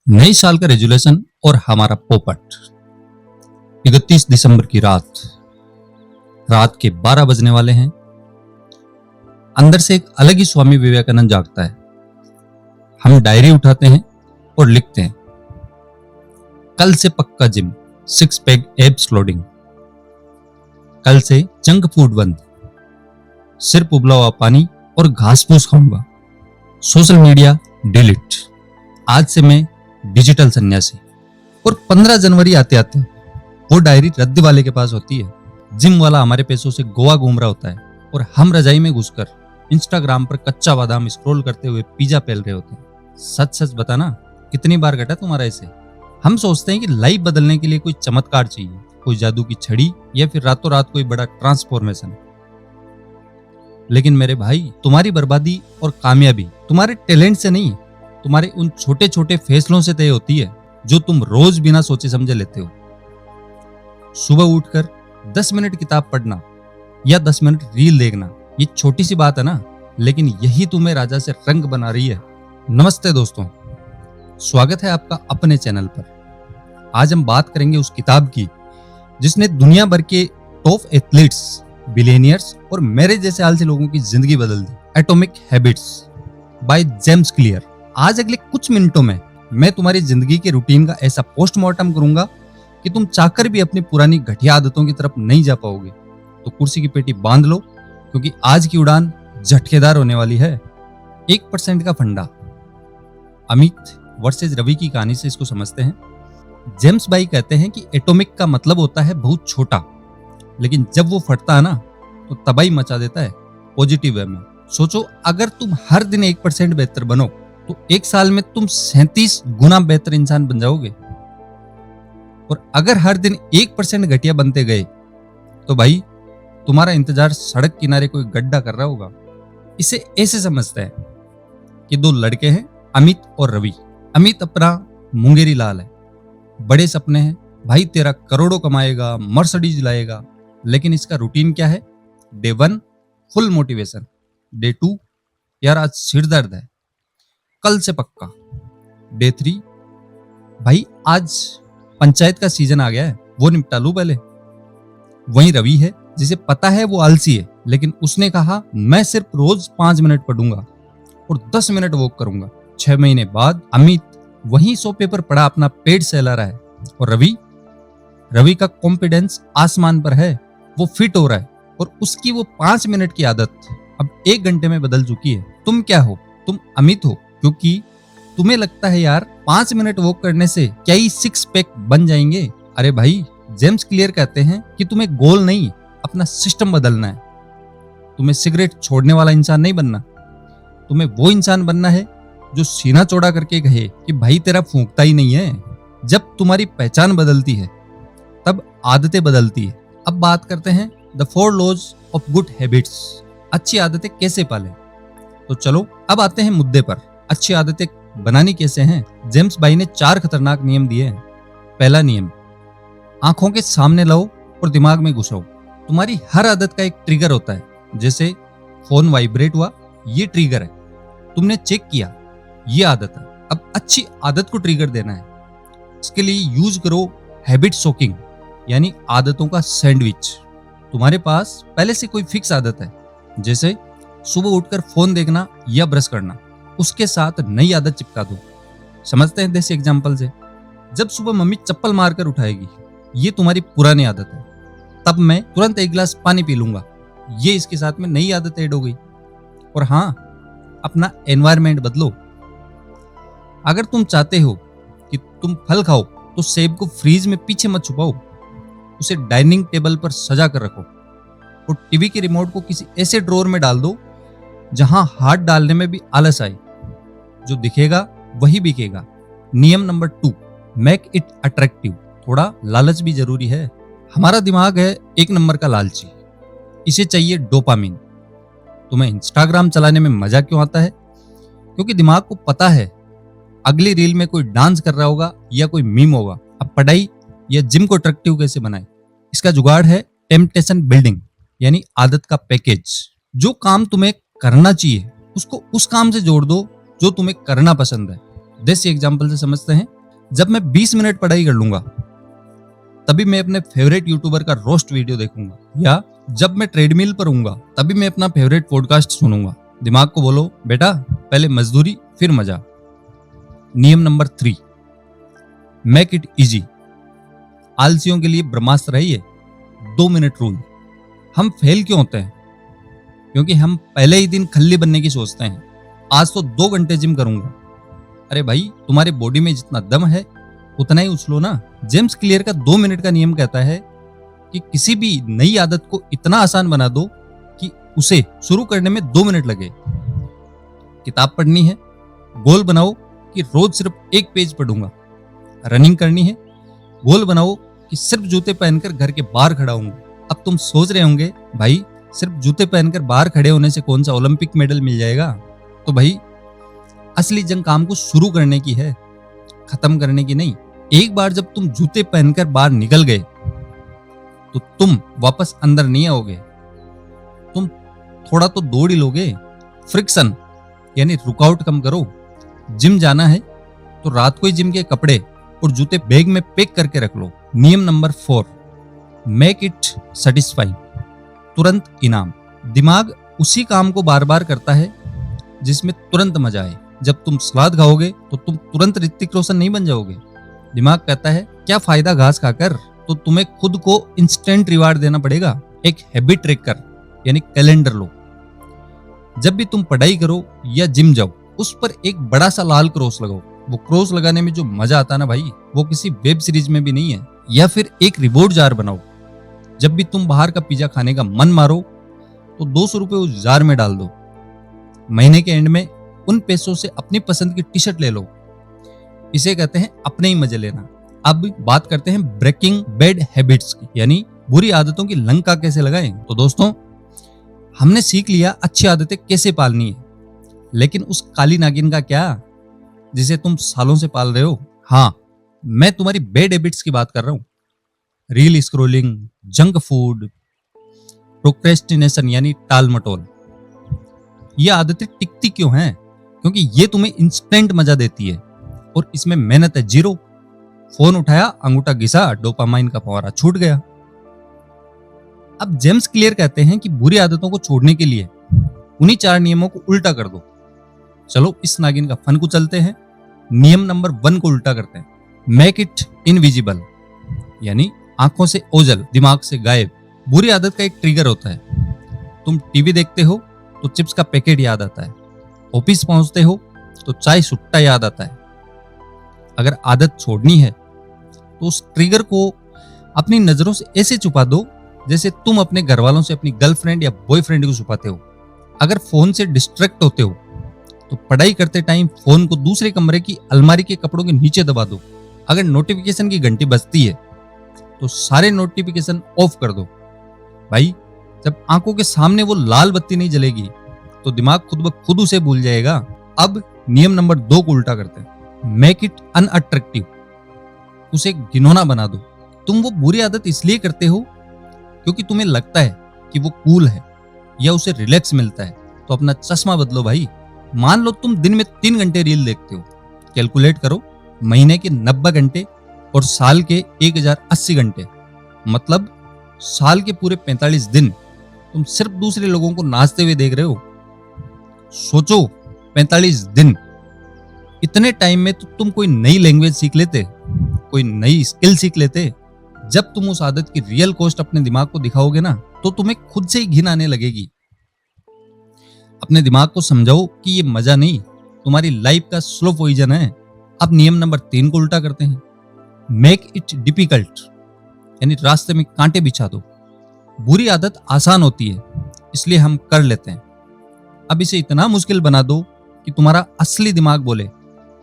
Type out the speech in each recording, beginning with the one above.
नई साल का रेजुलेशन और हमारा पोपट। 31 दिसंबर की रात रात के 12 बजने वाले हैं। अंदर से एक अलग ही स्वामी विवेकानंद जागता है। हम डायरी उठाते हैं और लिखते हैं, कल से पक्का जिम, 6 पैक एब्स लोडिंग। कल से जंक फूड बंद, सिर्फ उबला हुआ पानी और घास फूस खाऊंगा। सोशल मीडिया डिलीट, आज से मैं डिजिटल सन्यासी। और 15 जनवरी आते आते वो डायरी रद्दी वाले के पास होती है। जिम वाला हमारे पैसों से गोवा घूम रहा होता है और हम रजाई में घुसकर इंस्टाग्राम पर कच्चा बादाम स्क्रॉल करते हुए पिज्जा पेल रहे होते हैं। सच सच बताना, कितनी बार घटा तुम्हारा ऐसे? हम सोचते हैं कि लाइफ बदलने के लिए कोई चमत्कार चाहिए, कोई जादू की छड़ी या फिर रातों रात कोई बड़ा ट्रांसफॉर्मेशन। लेकिन मेरे भाई, तुम्हारी बर्बादी और कामयाबी तुम्हारे टैलेंट से नहीं, तुम्हारे उन छोटे छोटे फैसलों से तय होती है जो तुम रोज बिना सोचे समझे लेते हो। सुबह उठकर 10 मिनट किताब पढ़ना या 10 मिनट रील देखना, ये छोटी सी बात है ना, लेकिन यही तुम्हें राजा से रंग बना रही है। नमस्ते दोस्तों, स्वागत है आपका अपने चैनल पर। आज हम बात करेंगे उस किताब की जिसने दुनिया भर के टॉप एथलीट्स, बिलियनियर्स और मेरे जैसे आलसी लोगों की जिंदगी बदल दी। Atomic habits by James Clear. आज अगले कुछ मिनटों में मैं तुम्हारी जिंदगी के रूटीन का ऐसा पोस्टमार्टम करूंगा कि तुम चाहकर भी अपनी पुरानी घटिया आदतों की तरफ नहीं जा पाओगे। तो कुर्सी की पेटी बांध लो, क्योंकि आज की उड़ान झटकेदार होने वाली है। 1% का फंडा। अमित वर्सेस रवि की कहानी से इसको समझते हैं। जेम्स भाई कहते हैं कि एटॉमिक का मतलब होता है बहुत छोटा, लेकिन जब वो फटता है ना तो तबाही मचा देता है पॉजिटिव वे में। सोचो, अगर तुम हर दिन 1% बेहतर बनो तो एक साल में तुम 37 गुना बेहतर इंसान बन जाओगे। और अगर हर दिन 1% घटिया बनते गए तो भाई तुम्हारा इंतजार सड़क किनारे कोई गड्ढा कर रहा होगा। इसे ऐसे समझते हैं कि दो लड़के हैं, अमित और रवि। अमित अपना मुंगेरी लाल है, बड़े सपने हैं, भाई तेरा करोड़ों कमाएगा, मर्सिडीज लाएगा। लेकिन इसका रूटीन क्या है? डे 1 फुल मोटिवेशन, डे 2 यार आज सिर दर्द है, कल से पक्का, डे 3 भाई आज पंचायत का सीजन आ गया है, वो निपटा लूं पहले। वहीं रवि है जिसे पता है वो आलसी है, लेकिन उसने कहा मैं सिर्फ रोज 5 मिनट पढ़ूंगा और 10 मिनट वॉक करूंगा। 6 महीने बाद अमित वहीं सोफे पर पड़ा अपना पेट सहला रहा है और रवि का कॉन्फिडेंस आसमान पर है। वो फिट हो रहा है और उसकी वो 5 मिनट की आदत अब 1 घंटे में बदल चुकी है। तुम क्या हो? तुम अमित हो, क्योंकि तुम्हें लगता है यार 5 मिनट वॉक करने से क्या ही 6 पैक बन जाएंगे। अरे भाई, जेम्स क्लियर कहते हैं कि तुम्हें गोल नहीं, अपना सिस्टम बदलना है। तुम्हें सिगरेट छोड़ने वाला इंसान नहीं बनना, तुम्हें वो इंसान बनना है जो सीना चौड़ा करके कहे कि भाई तेरा फूंकता ही नहीं है। जब तुम्हारी पहचान बदलती है तब आदतें बदलती है। अब बात करते हैं the 4 laws of good habits. अच्छी आदतें कैसे पालें? तो चलो अब आते हैं मुद्दे पर। अच्छी आदतें बनानी कैसे हैं? जेम्स भाई ने 4 खतरनाक नियम दिए हैं। पहला नियम, आंखों के सामने लाओ और दिमाग में घुसाओ। तुम्हारी हर आदत का एक ट्रिगर होता है। जैसे फोन वाइब्रेट हुआ, ये ट्रिगर है, तुमने चेक किया, ये आदत है। अब अच्छी आदत को ट्रिगर देना है। इसके लिए यूज करो हैबिट सोकिंग, यानी आदतों का सैंडविच। तुम्हारे पास पहले से कोई फिक्स आदत है, जैसे सुबह उठकर फोन देखना या ब्रश करना, उसके साथ नई आदत चिपका दो। समझते हैं देसी एग्जांपल से। जब सुबह मम्मी चप्पल मारकर उठाएगी, ये तुम्हारी पुरानी आदत है, तब मैं तुरंत 1 गिलास पानी पी लूंगा, ये इसके साथ में नई आदत ऐड हो गई। और हाँ, अपना एनवायरनमेंट बदलो। अगर तुम चाहते हो कि तुम फल खाओ तो सेब को फ्रीज में पीछे मत छुपाओ, उसे डाइनिंग टेबल पर सजा कर रखो। और टीवी के रिमोट को किसी ऐसे ड्रॉअर में डाल दो जहां हाथ डालने में भी आलस आए। जो दिखेगा वही बिकेगा। नियम नंबर 2, मेक इट अट्रैक्टिव। थोड़ा लालच भी जरूरी है। हमारा दिमाग है 1 नंबर का लालची, इसे चाहिए डोपामिन। तुम्हें इंस्टाग्राम चलाने में मजा क्यों आता है? क्योंकि दिमाग को पता है अगली रील में कोई डांस कर रहा होगा या कोई मीम होगा। अब पढ़ाई या जिम को अट्रैक्टिव कैसे बनाए? इसका जुगाड़ है टेम्पटेशन बिल्डिंग, यानी आदत का पैकेज। जो काम तुम्हें करना चाहिए उसको उस काम से जोड़ दो जो तुम्हें करना पसंद है। देसी एग्जाम्पल से समझते हैं। जब मैं 20 मिनट पढ़ाई कर लूंगा तभी मैं अपने फेवरेट यूट्यूबर का रोस्ट वीडियो देखूंगा, या जब मैं ट्रेडमिल पर हूंगा तभी मैं अपना फेवरेट पॉडकास्ट सुनूंगा। दिमाग को बोलो बेटा पहले मजदूरी फिर मजा। नियम नंबर 3, मेक इट इजी। आलसियों के लिए ब्रह्मास्त्र है ये 2 मिनट रूल। हम फेल क्यों होते हैं? क्योंकि हम पहले ही दिन खल्ली बनने की सोचते हैं, आज तो 2 घंटे जिम करूंगा। अरे भाई तुम्हारे बॉडी में जितना दम है उतना ही उछलो ना। जेम्स क्लियर का 2 मिनट का नियम कहता है कि किसी भी नई आदत को इतना आसान बना दो कि उसे शुरू करने में 2 मिनट लगे। किताब पढ़नी है, गोल बनाओ कि रोज सिर्फ 1 पेज पढ़ूंगा। रनिंग करनी है, गोल बनाओ कि सिर्फ जूते पहनकर घर के बाहर खड़ा हूंगा। अब तुम सोच रहे होंगे भाई सिर्फ जूते पहनकर बाहर खड़े होने से कौन सा ओलंपिक मेडल मिल जाएगा? तो भाई असली जंग काम को शुरू करने की है, खत्म करने की नहीं। एक बार जब तुम जूते पहनकर बाहर निकल गए तो तुम वापस अंदर नहीं आओगे। तुम थोड़ा तो दौड़ ही लोगे। फ्रिक्शन यानी रुकावट कम करो। जिम जाना है तो रात को ही जिम के कपड़े और जूते बैग में पैक करके रख लो। नियम नंबर 4, मेक इट सेटिस्फाइंग। तुरंत इनाम। दिमाग उसी काम को बार बार करता है जिसमें तुरंत मजा आए। जब तुम सलाद खाओगे तो तुम तुरंत ऋतिक रोशन नहीं बन जाओगे। दिमाग कहता है क्या फायदा घास खाकर, तो तुम्हें खुद को इंस्टेंट रिवार्ड देना पड़ेगा। एक हैबिट ट्रैकर यानी कैलेंडर लो। जब भी तुम पढ़ाई करो या जिम जाओ उस पर एक बड़ा सा लाल क्रॉस लगाओ। वो क्रॉस लगाने में जो मजा आता ना भाई वो किसी वेब सीरीज में भी नहीं है। या फिर एक रिवॉर्ड जार बनाओ। जब भी तुम बाहर का पिज्जा खाने का मन मारो तो 200 रुपए उस जार में डाल दो। महीने के एंड में उन पैसों से अपनी पसंद की टी शर्ट ले लो। इसे कहते हैं अपने ही मजे लेना। अब बात करते हैं ब्रेकिंग बैड हैबिट्स की, यानी बुरी आदतों की लंका कैसे लगाएं। तो दोस्तों हमने सीख लिया अच्छी आदतें कैसे पालनी है, लेकिन उस काली नागिन का क्या जिसे तुम सालों से पाल रहे हो? हाँ, मैं तुम्हारी बैड हैबिट्स की बात कर रहा हूं। Reel scrolling, junk food, procrastination यानी टाल मटोल। ये आदतें टिकती क्यों हैं? क्योंकि ये तुम्हें इंस्टेंट मजा देती है और इसमें मेहनत है जीरो। फोन उठाया, अंगूठा घिसा, डोपामाइन का फव्वारा छूट गया। अब जेम्स क्लियर कहते हैं कि बुरी आदतों को छोड़ने के लिए उन्हीं 4 नियमों को उल्टा कर दो। चलो इस नागिन का फन को चलते हैं। नियम नंबर 1 को उल्टा करते हैं। मेक इट इनविजिबल, यानी आंखों से ओझल, दिमाग से गायब। बुरी आदत का एक ट्रिगर होता है। तुम टीवी देखते हो तो चिप्स का पैकेट याद आता है, ऑफिस पहुंचते हो तो चाय सुट्टा याद आता है। अगर आदत छोड़नी है तो उस ट्रिगर को अपनी नजरों से ऐसे छुपा दो जैसे तुम अपने घर वालों से अपनी गर्लफ्रेंड या बॉयफ्रेंड को छुपाते हो। अगर फोन से डिस्ट्रैक्ट होते हो तो पढ़ाई करते टाइम फोन को दूसरे कमरे की अलमारी के कपड़ों के नीचे दबा दो। अगर नोटिफिकेशन की घंटी बजती है तो सारे नोटिफिकेशन ऑफ कर दो। भाई जब आंखों के सामने वो लाल बत्ती नहीं जलेगी तो दिमाग खुद ब खुद उसे भूल जाएगा। अब नियम नंबर 2 को उल्टा करते हैं। मेक इट अनअट्रैक्टिव, उसे घिनौना बना दो। तुम वो बुरी आदत इसलिए करते हो क्योंकि तुम्हें लगता है कि वो कूल है या उसे रिलैक्स मिलता है, तो अपना चश्मा बदलो भाई। मान लो तुम दिन में 3 घंटे रील देखते हो। कैलकुलेट करो, महीने के 90 घंटे और साल के 1080 घंटे, मतलब साल के पूरे 45 दिन तुम सिर्फ दूसरे लोगों को नाचते हुए देख रहे हो। सोचो 45 दिन, इतने टाइम में तो तुम कोई नई लैंग्वेज सीख लेते, कोई नई स्किल सीख लेते। जब तुम उस आदत की रियल कॉस्ट अपने दिमाग को दिखाओगे ना तो तुम्हें खुद से ही घिन आने लगेगी। अपने दिमाग को समझाओ कि ये मजा नहीं, तुम्हारी लाइफ का स्लो पॉइजन है। अब नियम नंबर 3 को उल्टा करते हैं। मेक इट डिफिकल्ट, यानी रास्ते में कांटे बिछा दो। बुरी आदत आसान होती है इसलिए हम कर लेते हैं। अब इसे इतना मुश्किल बना दो कि तुम्हारा असली दिमाग बोले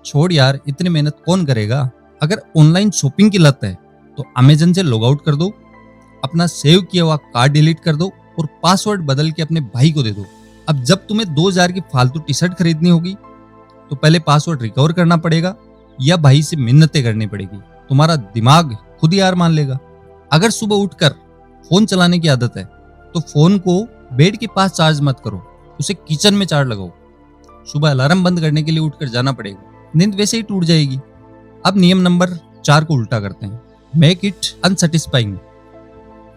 छोड़ यार, इतनी मेहनत कौन करेगा। अगर ऑनलाइन शॉपिंग की लत है तो अमेजन से लॉग आउट कर दो, अपना सेव किया हुआ कार्ड डिलीट कर दो और पासवर्ड बदल के अपने भाई को दे दो। अब जब तुम्हें 2000 की फालतू टी शर्ट खरीदनी होगी तो पहले पासवर्ड रिकवर करना पड़ेगा या भाई से मिन्नतें करनी पड़ेगी। तुम्हारा दिमाग खुद ही हार मान लेगा। अगर सुबह उठकर फोन चलाने की आदत है तो फोन को बेड के पास चार्ज मत करो, उसे किचन में चार्ज लगाओ। सुबह अलार्म बंद करने के लिए उठकर जाना पड़ेगा। नींद वैसे ही टूट जाएगी। अब नियम नंबर 4 को उल्टा करते हैं, मेक इट अनसेटिस्फाइंग,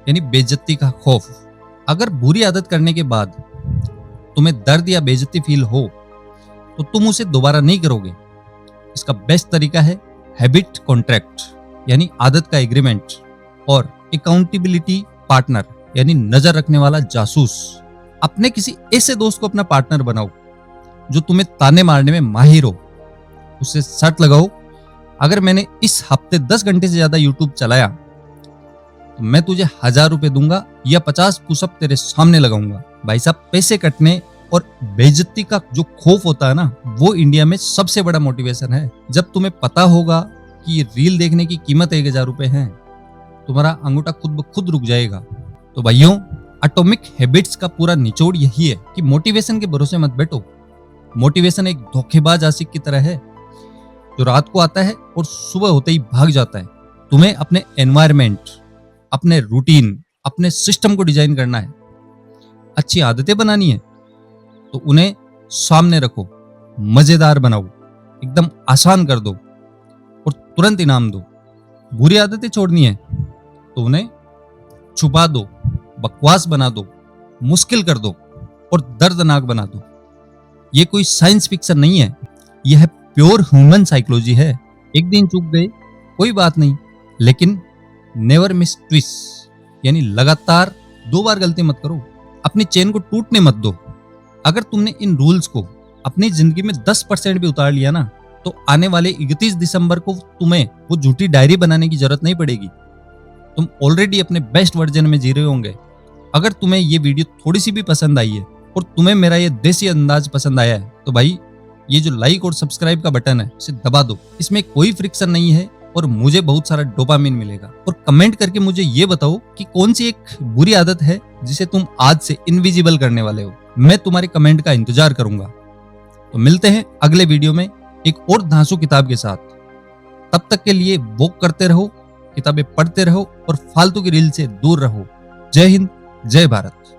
यानी बेइज्जती का खौफ। अगर बुरी आदत करने के बाद तुम्हें दर्द या बेइज्जती फील हो तो तुम उसे दोबारा नहीं करोगे। इसका बेस्ट तरीका है हैबिट कॉन्ट्रैक्ट, यानी आदत का एग्रीमेंट, और अकाउंटेबिलिटी पार्टनर, यानी नजर रखने वाला जासूस। अपने किसी ऐसे दोस्त को अपना पार्टनर बनाओ जो तुम्हें ताने मारने में माहिर हो। उससे शर्त लगाओ, अगर मैंने इस हफ्ते 10 घंटे से ज्यादा यूट्यूब चलाया तो मैं तुझे 1000 रुपए दूंगा या 50 पुशअप तेरे सामने लगाऊंगा। भाई साहब, पैसे कटने और बेइज्जती का जो खौफ होता है ना, वो इंडिया में सबसे बड़ा मोटिवेशन है। जब तुम्हें पता होगा कि ये रील देखने की कीमत 1000 रुपए है, तुम्हारा अंगूठा खुद ब खुद रुक जाएगा। तो भाइयों, एटॉमिक हैबिट्स का पूरा निचोड़ यही है कि मोटिवेशन के भरोसे मत बैठो। मोटिवेशन एक धोखेबाज आशिक की तरह है जो रात को आता है और सुबह होते ही भाग जाता है। तुम्हें अपने एनवायरमेंट, अपने रूटीन, अपने सिस्टम को डिजाइन करना है। अच्छी आदतें बनानी है तो उन्हें सामने रखो, मजेदार बनाओ, एकदम आसान कर दो और तुरंत इनाम दो। बुरी आदतें छोड़नी है तो उन्हें छुपा दो, बकवास बना दो, मुश्किल कर दो और दर्दनाक बना दो। ये कोई साइंस फिक्शन नहीं है, यह प्योर ह्यूमन साइकोलॉजी है। एक दिन चूक गए कोई बात नहीं, लेकिन नेवर मिस ट्विस्ट, यानी लगातार 2 बार गलती मत करो। अपनी चेन को टूटने मत दो। अगर तुमने इन रूल्स को अपनी जिंदगी में 10% भी उतार लिया ना, तो आने वाले 31 दिसंबर को तुम्हें वो झूठी डायरी बनाने की जरूरत नहीं पड़ेगी। तुम ऑलरेडी अपने बेस्ट वर्जन में जी रहे होंगे। अगर तुम्हें ये वीडियो थोड़ी सी भी पसंद आई है और तुम्हें मेरा ये देसी अंदाज पसंद आया है, तो भाई ये जो लाइक और सब्सक्राइब का बटन है इसे दबा दो। इसमें कोई फ्रिक्शन नहीं है और मुझे बहुत सारा डोपामिन मिलेगा। और कमेंट करके मुझे ये बताओ कि कौन सी एक बुरी आदत है जिसे तुम आज से इनविजिबल करने वाले हो। मैं तुम्हारे कमेंट का इंतजार करूंगा। तो मिलते हैं अगले वीडियो में एक और धांसू किताब के साथ। तब तक के लिए वॉक करते रहो, किताबें पढ़ते रहो और फालतू की रील से दूर रहो। जय हिंद, जय भारत।